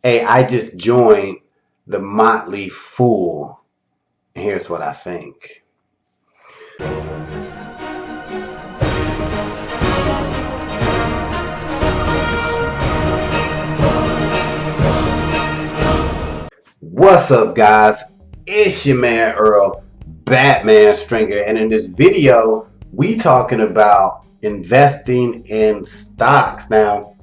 Hey, I just joined the Motley Fool, and here's what I think. What's up, guys? It's your man Earl, Batman Stringer, and in this video, we talking about investing in stocks. Now,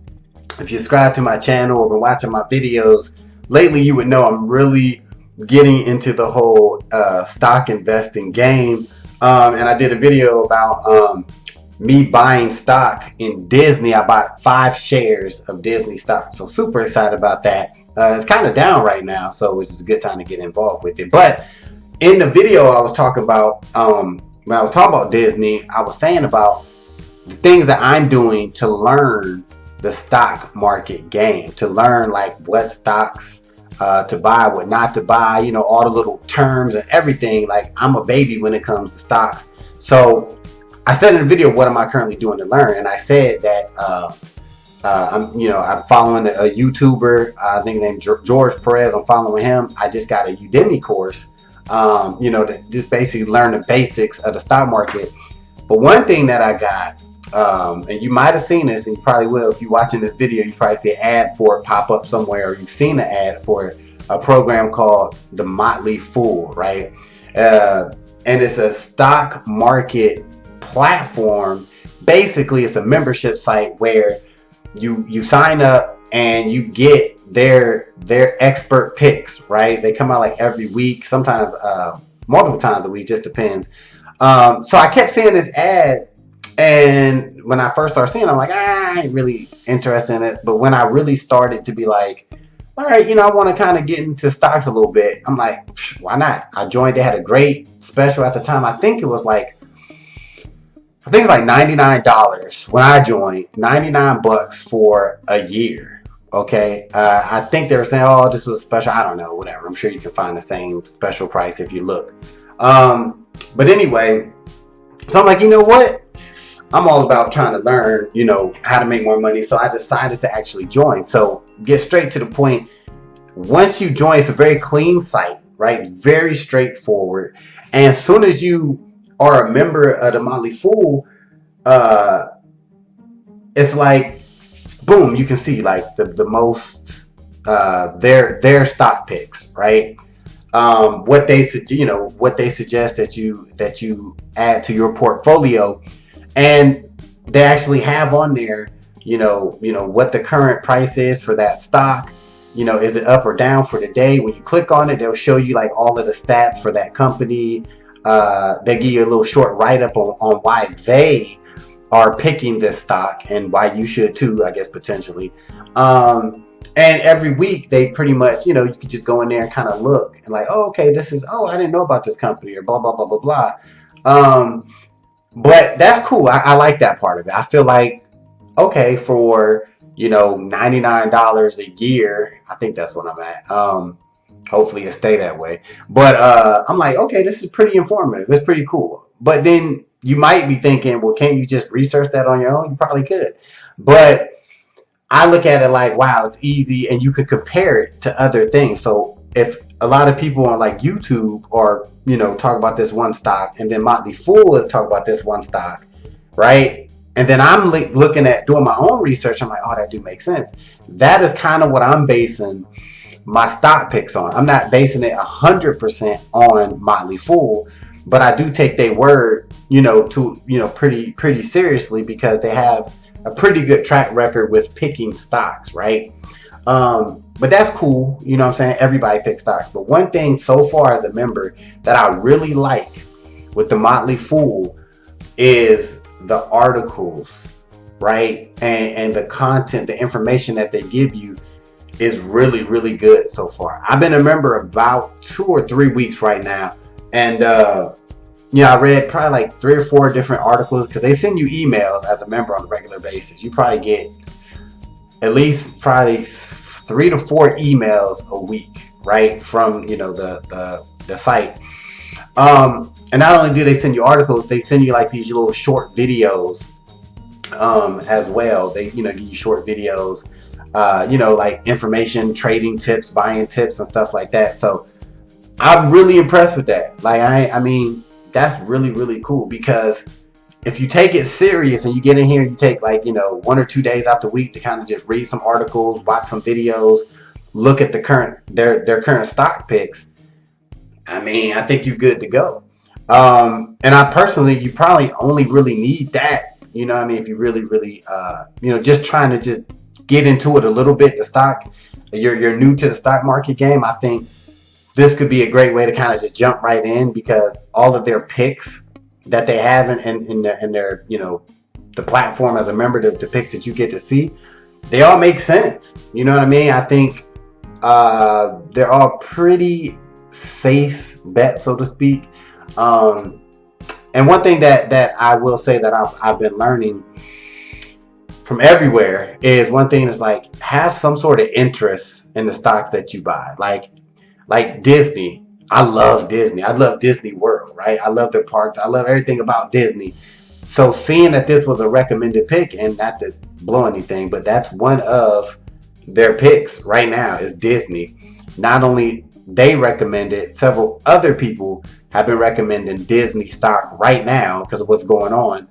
if you subscribe to my channel or been watching my videos lately, you would know I'm really getting into the whole stock investing game. And I did a video about me buying stock in Disney. I bought 5 shares of Disney stock, so super excited about that. It's kind of down right now, so it's just a good time to get involved with it. But in the video, I was talking about when I was talking about Disney, I was saying about the things that I'm doing to learn the stock market game, to learn like what stocks to buy, what not to buy, all the little terms and everything. Like, I'm a baby when it comes to stocks. So I said in the video, what am I currently doing to learn? And I said that I'm following a YouTuber, I think named George Perez. I'm following him. I just got a Udemy course, to just basically learn the basics of the stock market. But one thing that I got, and you might have seen this, and you probably will if you're watching this video, you probably see an ad for it pop up somewhere, or you've seen an ad for it, a program called the Motley Fool, right? And it's a stock market platform. Basically, it's a membership site where you sign up and you get their expert picks, right? They come out like every week, sometimes multiple times a week, just depends. So I kept seeing this ad, and when I first started seeing it, I'm like, I ain't really interested in it. But when I really started to be like, all right, I want to kind of get into stocks a little bit, I'm like, why not? I joined. They had a great special at the time. I think it was like $99 when I joined, $99 for a year. Okay, I think they were saying, oh, this was a special. I don't know, whatever. I'm sure you can find the same special price if you look. But anyway, so I'm like, you know what? I'm all about trying to learn, how to make more money. So I decided to actually join. So get straight to the point. Once you join, it's a very clean site, right? Very straightforward. And as soon as you are a member of the Motley Fool, uh, it's like, boom, you can see like the most their stock picks, right? What they suggest that you add to your portfolio, and they actually have on there, what the current price is for that stock. Is it up or down for the day? When you click on it, they'll show you like all of the stats for that company. They give you a little short write-up on why they are picking this stock and why you should too, I guess, potentially. And every week they pretty much, you can just go in there and kind of look and like, oh, okay, I didn't know about this company, or blah, blah, blah, blah, blah. But that's cool. I like that part of it. I feel like, okay, for, $99 a year, I think that's what I'm at. Hopefully it stay that way. But I'm like, okay, this is pretty informative. It's pretty cool. But then you might be thinking, well, can't you just research that on your own? You probably could. But I look at it like, wow, it's easy, and you could compare it to other things. So if a lot of people on like YouTube or talk about this one stock, and then Motley Fool is talk about this one stock, right? And then I'm looking at doing my own research. I'm like, oh, that do make sense. That is kind of what I'm basing my stock picks on. I'm not basing it 100% on Motley Fool, but I do take their word, pretty seriously, because they have a pretty good track record with picking stocks, right? But that's cool. What I'm saying? Everybody picks stocks. But one thing so far as a member that I really like with the Motley Fool is the articles, right? And the content, the information that they give you is really, really good so far. I've been a member about 2 or 3 weeks right now. And, I read probably like 3 or 4 different articles, because they send you emails as a member on a regular basis. You probably get at least probably 3 to 4 emails a week, right, from the site. And not only do they send you articles, they send you like these little short videos as well. They give you short videos like information, trading tips, buying tips, and stuff like that. So I'm really impressed with that. Like I mean, that's really really cool because if you take it serious and you get in here and you take like 1 or 2 days out the week to kind of just read some articles, watch some videos, look at their current stock picks, I mean, I think you're good to go. And I personally, you probably only really need that. I mean, if you really, really, just trying to just get into it a little bit, the stock, you're new to the stock market game. I think this could be a great way to kind of just jump right in because all of their picks that they have in their the platform as a member, the picks that you get to see, they all make sense. You know what I mean? I think they're all pretty safe bets, so to speak. Um, and one thing that I will say that I've been learning from everywhere is one thing is like have some sort of interest in the stocks that you buy. Like Disney. I love Disney. I love Disney World, right? I love their parks. I love everything about Disney. So seeing that this was a recommended pick, and not to blow anything, but that's one of their picks right now is Disney. Not only they recommend it, several other people have been recommending Disney stock right now because of what's going on.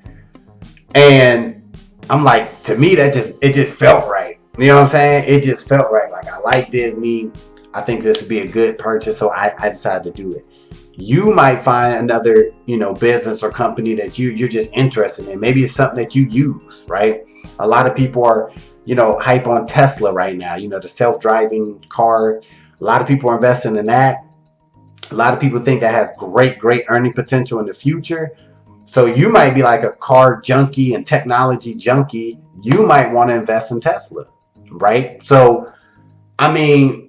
And I'm like, to me, it just felt right. You know what I'm saying? It just felt right. Like I like Disney. I think this would be a good purchase, so I decided to do it. You might find another, business or company that you're just interested in. Maybe it's something that you use, right? A lot of people are, hype on Tesla right now. The self-driving car. A lot of people are investing in that. A lot of people think that has great, great earning potential in the future. So you might be like a car junkie and technology junkie. You might want to invest in Tesla, right? So, I mean,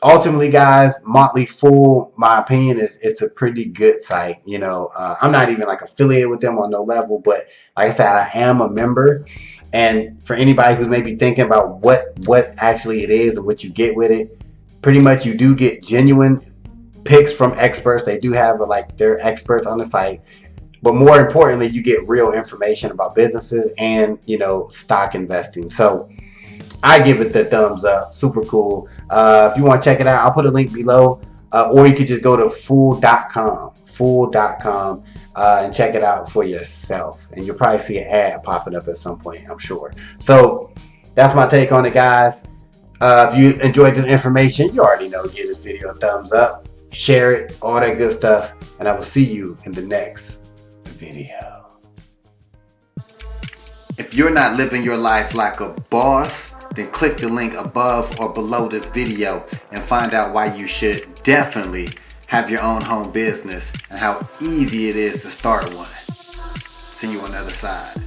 ultimately, guys, Motley Fool, my opinion is it's a pretty good site. I'm not even like affiliated with them on no level, but like I said, I am a member. And for anybody who's maybe thinking about what actually it is and what you get with it, pretty much you do get genuine picks from experts. They do have like their experts on the site, but more importantly, you get real information about businesses and stock investing. So I give it the thumbs up. Super cool. If you want to check it out, I'll put a link below. Or you could just go to fool.com, and check it out for yourself. And you'll probably see an ad popping up at some point, I'm sure. So that's my take on it, guys. If you enjoyed this information, you already know, give this video a thumbs up, share it, all that good stuff. And I will see you in the next video. If you're not living your life like a boss, then click the link above or below this video and find out why you should definitely have your own home business and how easy it is to start one. See you on the other side.